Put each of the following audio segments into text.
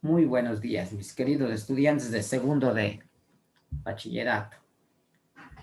Muy buenos días, mis queridos estudiantes de segundo de bachillerato.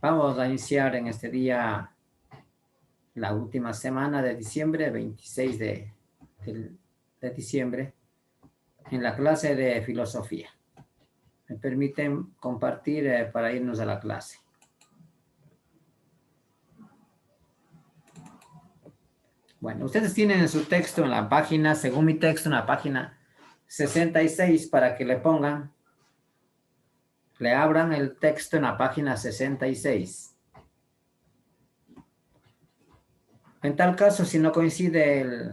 Vamos a iniciar en este día la última semana de diciembre, 26 de diciembre, en la clase de filosofía. ¿Me permiten compartir para irnos a la clase? Bueno, ustedes tienen en su texto en la página, según mi texto, en la página 66, para que le abran el texto en la página 66. En tal caso, si no coincide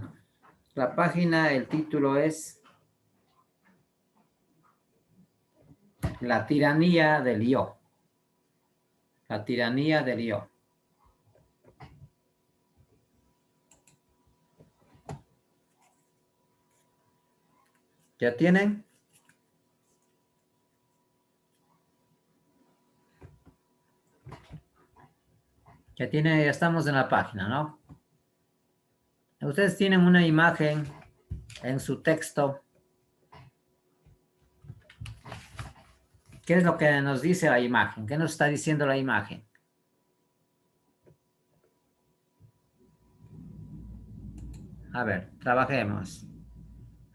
la página, el título es La tiranía del yo. La tiranía del yo. ¿Ya tienen? Ya estamos en la página, ¿no? Ustedes tienen una imagen en su texto. ¿Qué es lo que nos dice la imagen? ¿Qué nos está diciendo la imagen? A ver, trabajemos.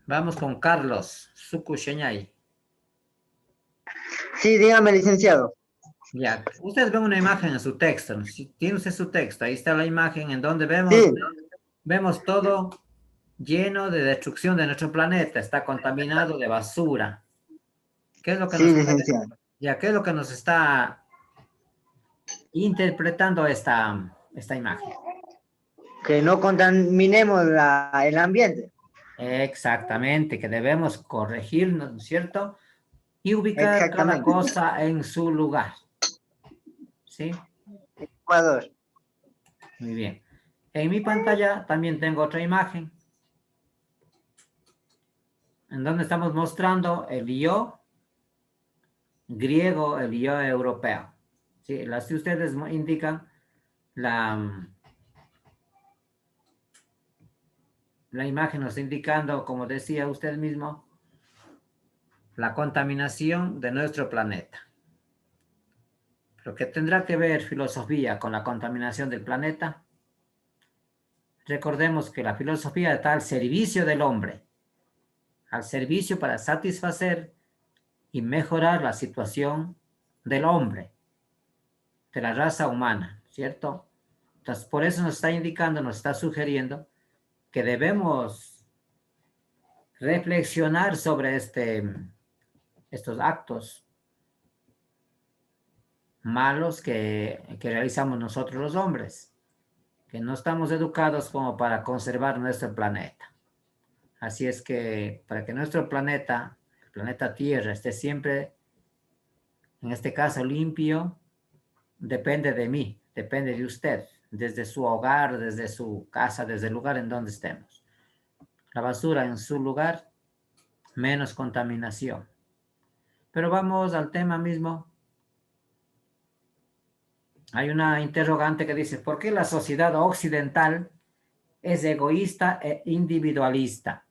Vamos con Carlos Sukusheñay. Sí, dígame, licenciado. Ya, ustedes ven una imagen en su texto. Si tiene usted su texto, ahí está la imagen en donde Sí. vemos todo lleno de destrucción de nuestro planeta. Está contaminado de basura. ¿Qué es lo que Sí, licenciado. ¿qué es lo que nos está interpretando esta imagen? Que no contaminemos el ambiente. Exactamente, que debemos corregirnos, ¿no es cierto? Y ubicar cada Exactamente. cosa en su lugar. ¿Sí? Ecuador. Muy bien. En mi pantalla también tengo otra imagen en donde estamos mostrando el yo griego, el yo europeo. ¿Sí? Las que ustedes indican la imagen nos está indicando, como decía usted mismo, la contaminación de nuestro planeta. Lo que tendrá que ver filosofía con la contaminación del planeta. Recordemos que la filosofía está al servicio del hombre, al servicio para satisfacer y mejorar la situación del hombre, de la raza humana, ¿cierto? Entonces, por eso nos está indicando, nos está sugiriendo que debemos reflexionar sobre estos actos malos que realizamos nosotros los hombres, que no estamos educados como para conservar nuestro planeta. Así es que para que nuestro planeta, el planeta Tierra, esté siempre, en este caso, limpio, depende de mí, depende de usted, desde su hogar, desde su casa, desde el lugar en donde estemos. La basura en su lugar, menos contaminación. Pero vamos al tema mismo. Hay una interrogante que dice, ¿por qué la sociedad occidental es egoísta e individualista?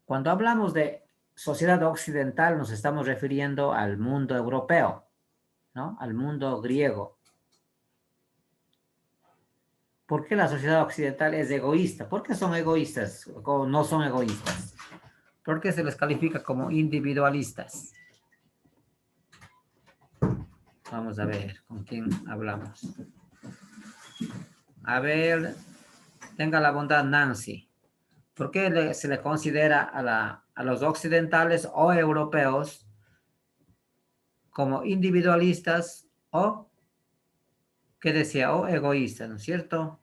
Cuando hablamos de sociedad occidental nos estamos refiriendo al mundo europeo, ¿no? Al mundo griego. ¿Por qué la sociedad occidental es egoísta? ¿Por qué son egoístas o no son egoístas? ¿Por qué se les califica como individualistas? Vamos a ver con quién hablamos. A ver, tenga la bondad, Nancy. ¿Por qué se le considera a los occidentales o europeos como individualistas o, ¿qué decía? O egoístas, ¿no es cierto?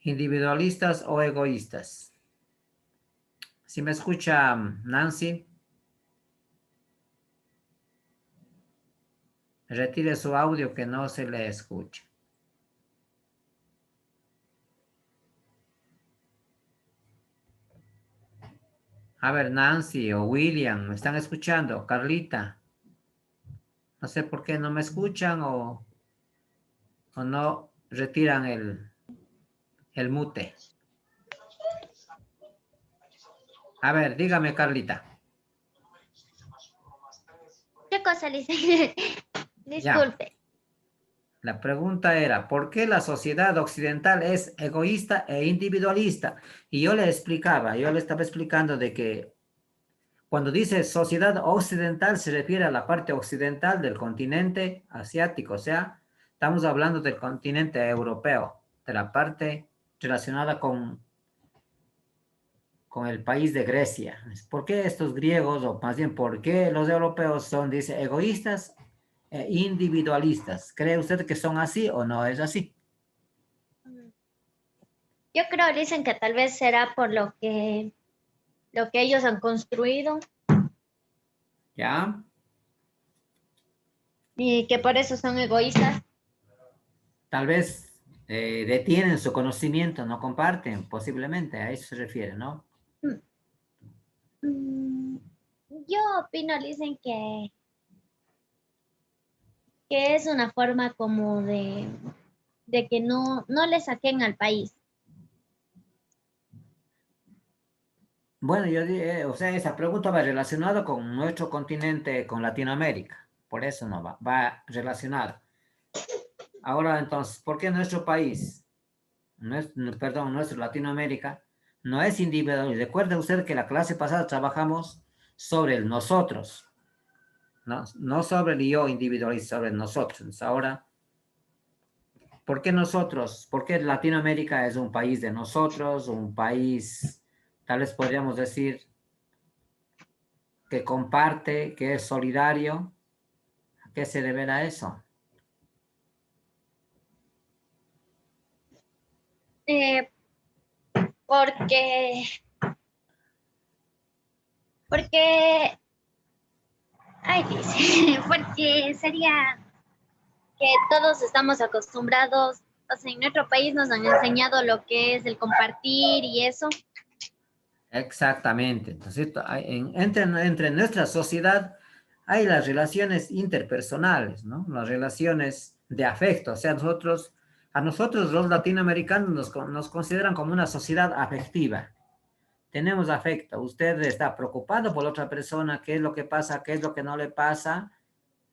Individualistas o egoístas. Si me escucha Nancy, retire su audio que no se le escucha. A ver, Nancy o William, ¿me están escuchando? Carlita. No sé por qué no me escuchan o no retiran el mute. A ver, dígame, Carlita. ¿Qué cosa le dice? Ya. Disculpe. La pregunta era, ¿por qué la sociedad occidental es egoísta e individualista? Y yo le explicaba, yo le estaba explicando de que cuando dice sociedad occidental se refiere a la parte occidental del continente asiático, o sea, estamos hablando del continente europeo, de la parte relacionada con el país de Grecia. ¿Por qué estos griegos, o más bien, por qué los europeos son, dice, egoístas e individualistas? ¿Cree usted que son así o no es así? Yo creo, dicen que tal vez será por lo que ellos han construido ¿Ya? y que por eso son egoístas. Tal vez detienen su conocimiento, no comparten, posiblemente, a eso se refiere, ¿no? Mm, Yo opino, dicen que es una forma como de que no le saquen al país. Bueno, o sea, esa pregunta va relacionada con nuestro continente, con Latinoamérica. Por eso no va relacionada. Ahora, entonces, ¿por qué nuestro país, perdón, nuestro Latinoamérica, no es individual? Recuerde usted que la clase pasada trabajamos sobre el nosotros, no sobre el yo individualista, sobre nosotros. Entonces, ahora, ¿por qué nosotros? ¿Por qué Latinoamérica es un país de nosotros, un país, tal vez podríamos decir, que comparte, que es solidario? ¿A qué se deberá eso? Eh, porque, porque, ay, dice, porque sería que todos estamos acostumbrados, o sea, en nuestro país nos han enseñado lo que es el compartir y eso. Exactamente. Entonces, entre nuestra sociedad hay las relaciones interpersonales, ¿no? Las relaciones de afecto. O sea, a nosotros los latinoamericanos nos consideran como una sociedad afectiva. Tenemos afecto. Usted está preocupado por la otra persona, qué es lo que pasa, qué es lo que no le pasa,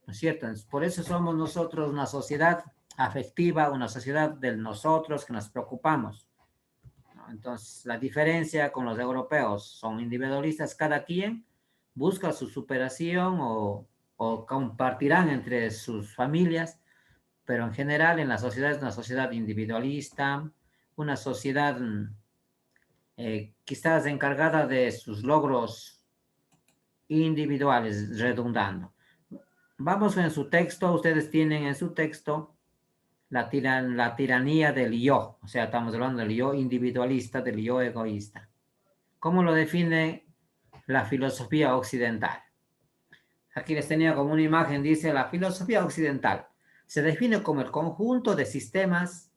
¿no es cierto? Entonces, por eso somos nosotros una sociedad afectiva, una sociedad del nosotros que nos preocupamos, ¿no? Entonces, la diferencia con los europeos son individualistas, cada quien busca su superación o compartirán entre sus familias, pero en general en la sociedad es una sociedad individualista, una sociedad quizás encargada de sus logros individuales, redundando. Vamos en su texto, ustedes tienen en su texto la tiranía del yo, o sea, estamos hablando del yo individualista, del yo egoísta. ¿Cómo lo define la filosofía occidental? Aquí les tenía como una imagen, dice, la filosofía occidental se define como el conjunto de sistemas,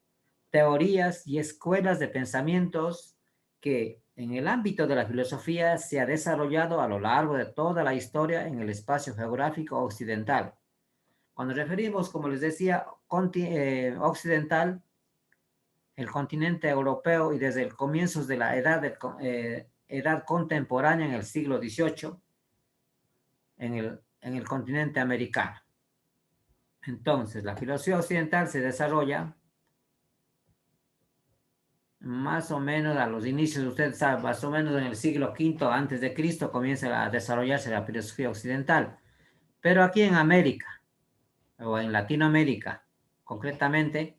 teorías y escuelas de pensamientos que en el ámbito de la filosofía se ha desarrollado a lo largo de toda la historia en el espacio geográfico occidental. Cuando referimos, como les decía, occidental, el continente europeo y desde el comienzo de la edad contemporánea en el siglo XVIII en el continente americano. Entonces, la filosofía occidental se desarrolla más o menos a los inicios, usted sabe, más o menos en el siglo V antes de Cristo comienza a desarrollarse la filosofía occidental. Pero aquí en América, o en Latinoamérica concretamente,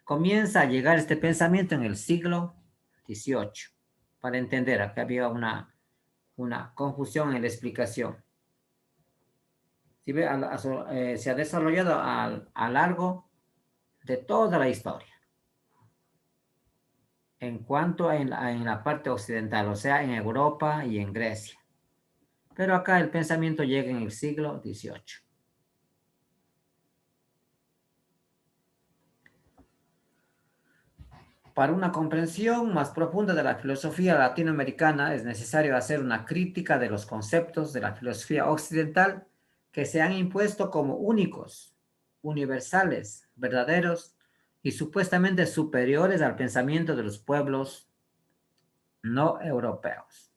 comienza a llegar este pensamiento en el siglo XVIII, para entender que había una confusión en la explicación. ¿Sí ve? Se ha desarrollado a largo de toda la historia, en cuanto en la parte occidental, o sea, en Europa y en Grecia. Pero acá el pensamiento llega en el siglo XVIII. Para una comprensión más profunda de la filosofía latinoamericana es necesario hacer una crítica de los conceptos de la filosofía occidental que se han impuesto como únicos, universales, verdaderos y supuestamente superiores al pensamiento de los pueblos no europeos.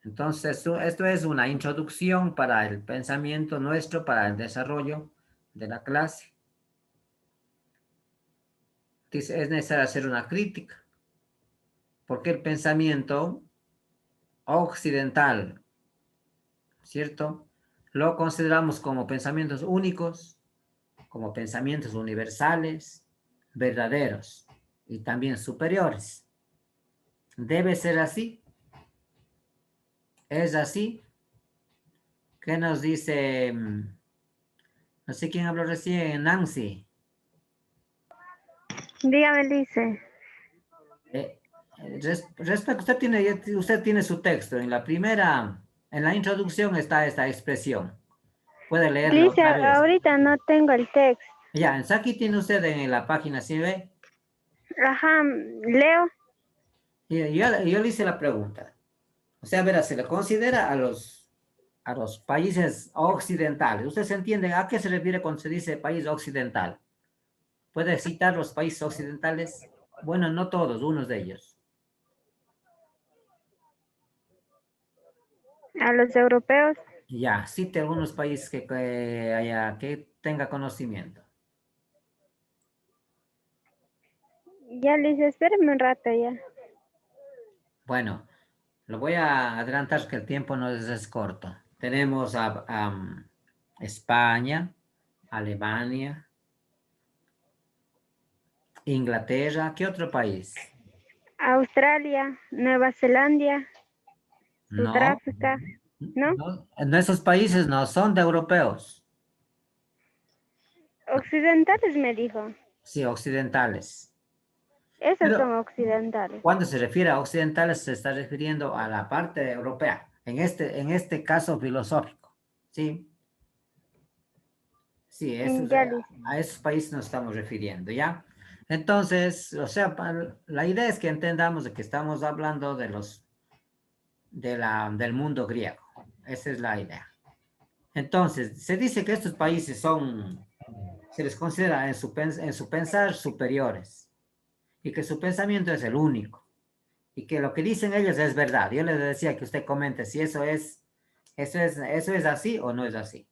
Entonces, esto es una introducción para el pensamiento nuestro, para el desarrollo de la clase. Dice, es necesario hacer una crítica, porque el pensamiento occidental, ¿cierto? Lo consideramos como pensamientos únicos, como pensamientos universales, verdaderos y también superiores. Debe ser así. Es así. ¿Qué nos dice? No sé quién habló recién, Nancy. Dígame, dice. Respecto, usted tiene su texto. En la introducción está esta expresión. Puede leerlo Dice, otra vez. ahorita no tengo el texto. Ya, aquí tiene usted en la página, ¿sí ve? Ajá, leo. Y yo le hice la pregunta. O sea, verá, se le considera a los países occidentales. ¿Usted se entiende a qué se refiere cuando se dice país occidental? ¿Puede citar los países occidentales? Bueno, no todos, unos de ellos. A los europeos. Ya, cite algunos países que tenga conocimiento. Ya le dice, espérame un rato ya. Bueno, lo voy a adelantar que el tiempo no es corto. Tenemos a España, Alemania, Inglaterra. ¿Qué otro país? Australia, Nueva Zelanda, No, Sudáfrica, ¿no? no, esos países no son de europeos. Occidentales me dijo. Sí, occidentales. Esos Pero son occidentales. cuando se refiere a occidentales se está refiriendo a la parte europea, en este caso filosófico, ¿sí? Sí, Ya le a esos países nos estamos refiriendo, ¿ya? Entonces, o sea, la idea es que entendamos de que estamos hablando del mundo griego. Esa es la idea. Entonces, se dice que estos países se les considera en su pensar superiores y que su pensamiento es el único y que lo que dicen ellos es verdad. Yo les decía que usted comente si eso es así o no es así.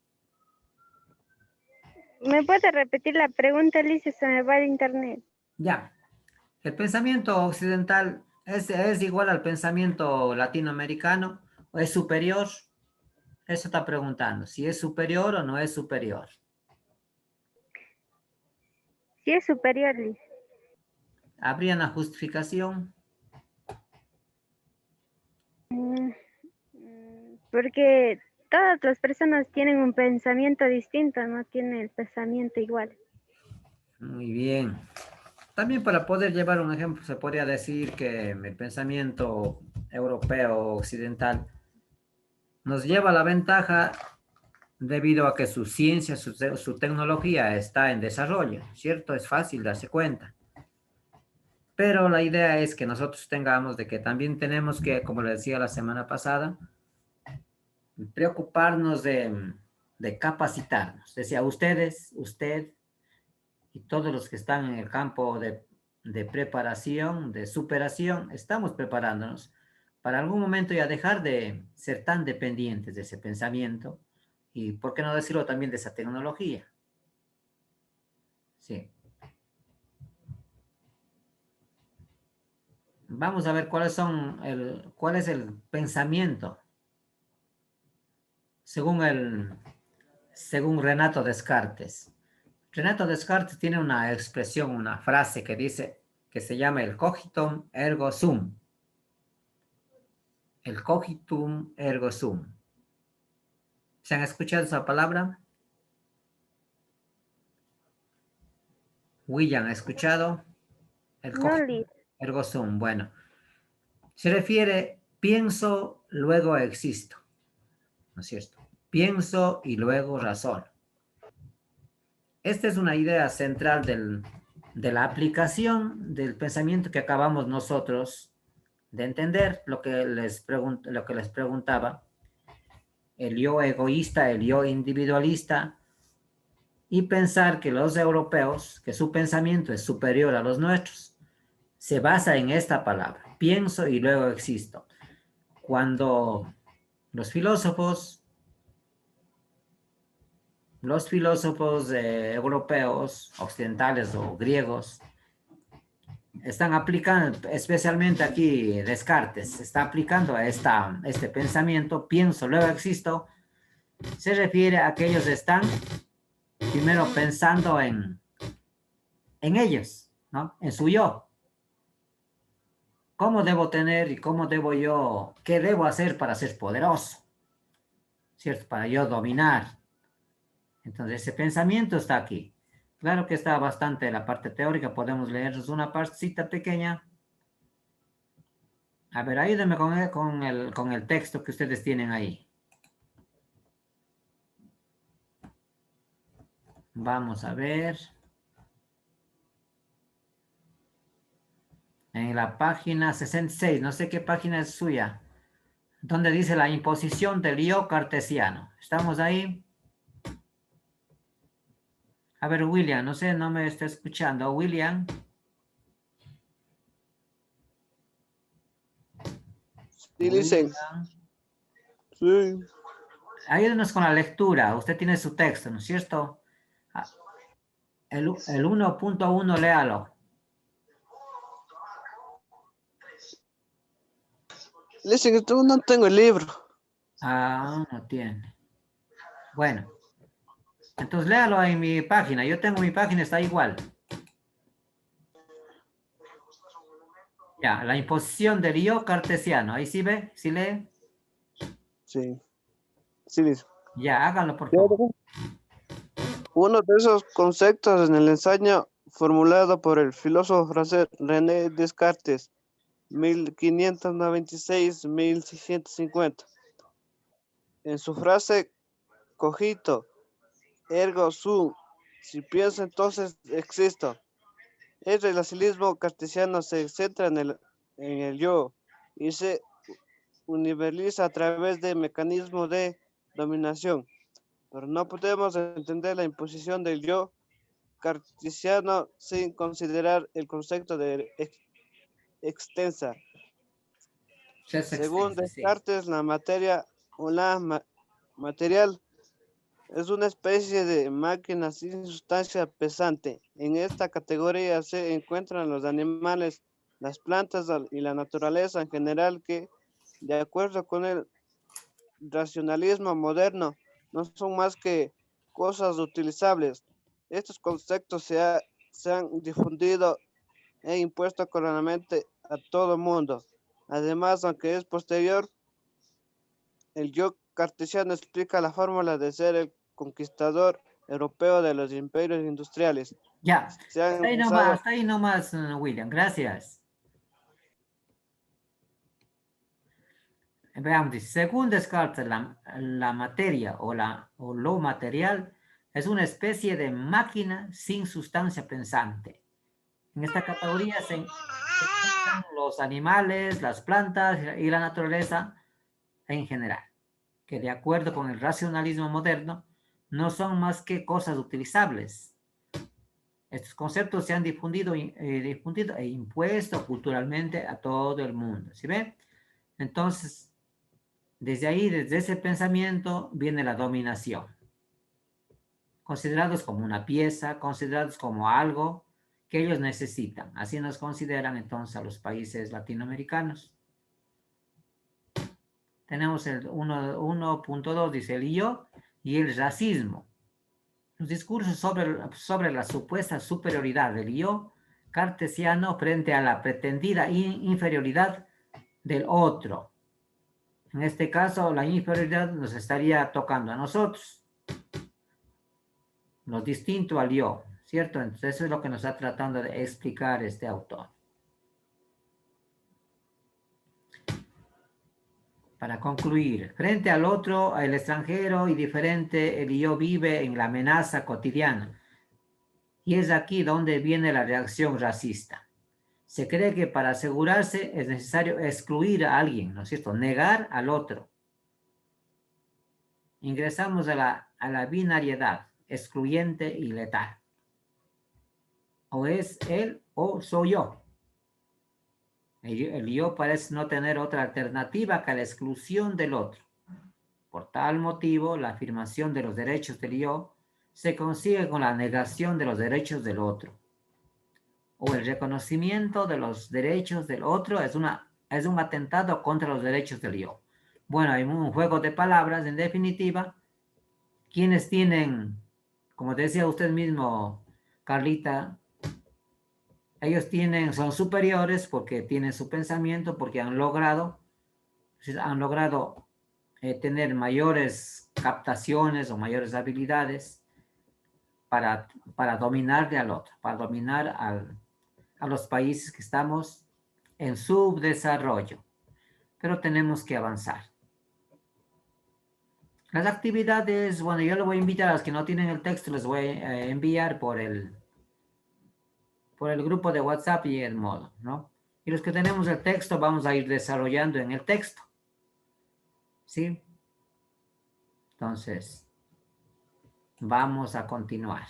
¿Me puede repetir la pregunta, Lice? Se me va el internet. Ya, el pensamiento occidental es igual al pensamiento latinoamericano o es superior. Eso está preguntando, si es superior o no es superior. Sí es superior, Lice. ¿Habría una justificación? Porque todas las personas tienen un pensamiento distinto, no tienen el pensamiento igual. Muy bien. También para poder llevar un ejemplo, se podría decir que el pensamiento europeo occidental nos lleva a la ventaja debido a que su ciencia, su tecnología está en desarrollo, ¿cierto? Es fácil darse cuenta. Pero la idea es que nosotros tengamos de que también tenemos que, como le decía la semana pasada, preocuparnos de capacitarnos. Decía, usted y todos los que están en el campo de preparación, de superación, estamos preparándonos para algún momento ya dejar de ser tan dependientes de ese pensamiento y, ¿por qué no decirlo también de esa tecnología? Sí. Vamos a ver cuál es el pensamiento según Renato Descartes. Renato Descartes tiene una expresión, una frase que dice que se llama el cogitum ergo sum. El cogitum ergo sum. ¿Se han escuchado esa palabra? William, ¿ha escuchado? El cogitum ergo sum. Bueno, se refiere pienso, luego existo. ¿No es cierto? Pienso y luego razono. Esta es una idea central de la aplicación del pensamiento que acabamos nosotros de entender, lo que les preguntaba, el yo egoísta, el yo individualista, y pensar que los europeos, que su pensamiento es superior a los nuestros, se basa en esta palabra, pienso y luego existo. Cuando Los filósofos europeos, occidentales o griegos, están aplicando, especialmente aquí Descartes, está aplicando a este pensamiento, pienso, luego existo, se refiere a que ellos están primero pensando en ellos, ¿no? En su yo. ¿Cómo debo tener y cómo debo yo, qué debo hacer para ser poderoso? ¿Cierto? Para yo dominar. Entonces, ese pensamiento está aquí. Claro que está bastante en la parte teórica, podemos leernos una partecita pequeña. A ver, ayúdenme con el texto que ustedes tienen ahí. Vamos a ver. En la página 66, no sé qué página es suya, donde dice la imposición del yo cartesiano. ¿Estamos ahí? A ver, William, no sé, no me está escuchando. William. Sí, dicen. Sí. Ayúdenos con la lectura. Usted tiene su texto, ¿no es cierto? El 1.1, léalo. Dicen que tú no tengo el libro. Ah, no tiene. Bueno. Entonces léalo en mi página. Yo tengo mi página, está igual. Ya, la imposición del yo cartesiano. Ahí sí ve, sí lee. Sí. Sí, dice. Ya, háganlo por favor. Uno de esos conceptos en el ensayo formulado por el filósofo francés René Descartes, 1596-1650. En su frase cogito, ergo sum, si pienso entonces existo. El relacionismo cartesiano se centra en el yo y se universaliza a través de mecanismos de dominación. Pero no podemos entender la imposición del yo cartesiano sin considerar el concepto de extensa. Según Descartes, la materia o material es una especie de máquina sin sustancia pesante. En esta categoría se encuentran los animales, las plantas y la naturaleza en general que, de acuerdo con el racionalismo moderno, no son más que cosas utilizables. Estos conceptos se han difundido e impuesto correctamente a todo el mundo. Además, aunque es posterior, el yo cartesiano explica la fórmula de ser el conquistador europeo de los imperios industriales. Ya, hasta ahí nomás, William, gracias. Veamos, según Descartes, la materia o lo material es una especie de máquina sin sustancia pensante. En esta categoría se encuentran los animales, las plantas y la naturaleza en general, que de acuerdo con el racionalismo moderno, no son más que cosas utilizables. Estos conceptos se han difundido e impuesto culturalmente a todo el mundo. ¿Sí ve? Entonces, desde ahí, desde ese pensamiento, viene la dominación. Considerados como una pieza, considerados como algo que ellos necesitan. Así nos consideran entonces a los países latinoamericanos. Tenemos el 1.2, dice el yo, y el racismo. Los discursos sobre la supuesta superioridad del yo cartesiano frente a la pretendida inferioridad del otro. En este caso, la inferioridad nos estaría tocando a nosotros. Lo distinto al yo, ¿cierto? Entonces, eso es lo que nos está tratando de explicar este autor. Para concluir, frente al otro, el extranjero y diferente, el yo vive en la amenaza cotidiana. Y es aquí donde viene la reacción racista. Se cree que para asegurarse es necesario excluir a alguien, ¿no es cierto? Negar al otro. Ingresamos a la binariedad, excluyente y letal. O es él o soy yo. El yo parece no tener otra alternativa que la exclusión del otro. Por tal motivo, la afirmación de los derechos del yo se consigue con la negación de los derechos del otro. O el reconocimiento de los derechos del otro es un atentado contra los derechos del yo. Bueno, hay un juego de palabras, en definitiva, quienes tienen, como decía usted mismo, Carlita, ellos son superiores porque tienen su pensamiento, porque han logrado tener mayores captaciones o mayores habilidades para dominarle al otro, para dominar a los países que estamos en subdesarrollo. Pero tenemos que avanzar. Las actividades, bueno, yo le voy a invitar a los que no tienen el texto, les voy a enviar por el grupo de WhatsApp y el modo, ¿no? Y los que tenemos el texto vamos a ir desarrollando en el texto. ¿Sí? Entonces, vamos a continuar.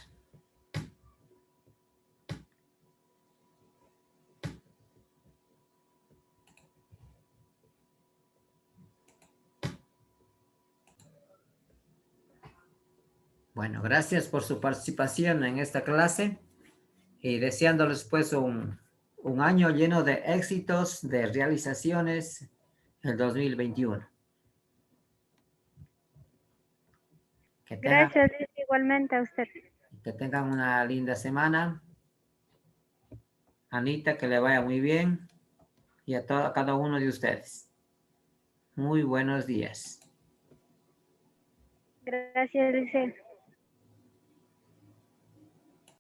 Bueno, gracias por su participación en esta clase y deseándoles pues un año lleno de éxitos, de realizaciones en el 2021. Gracias, igualmente a usted. Que tengan una linda semana. Anita, que le vaya muy bien. Y a cada uno de ustedes. Muy buenos días. Gracias, Lice.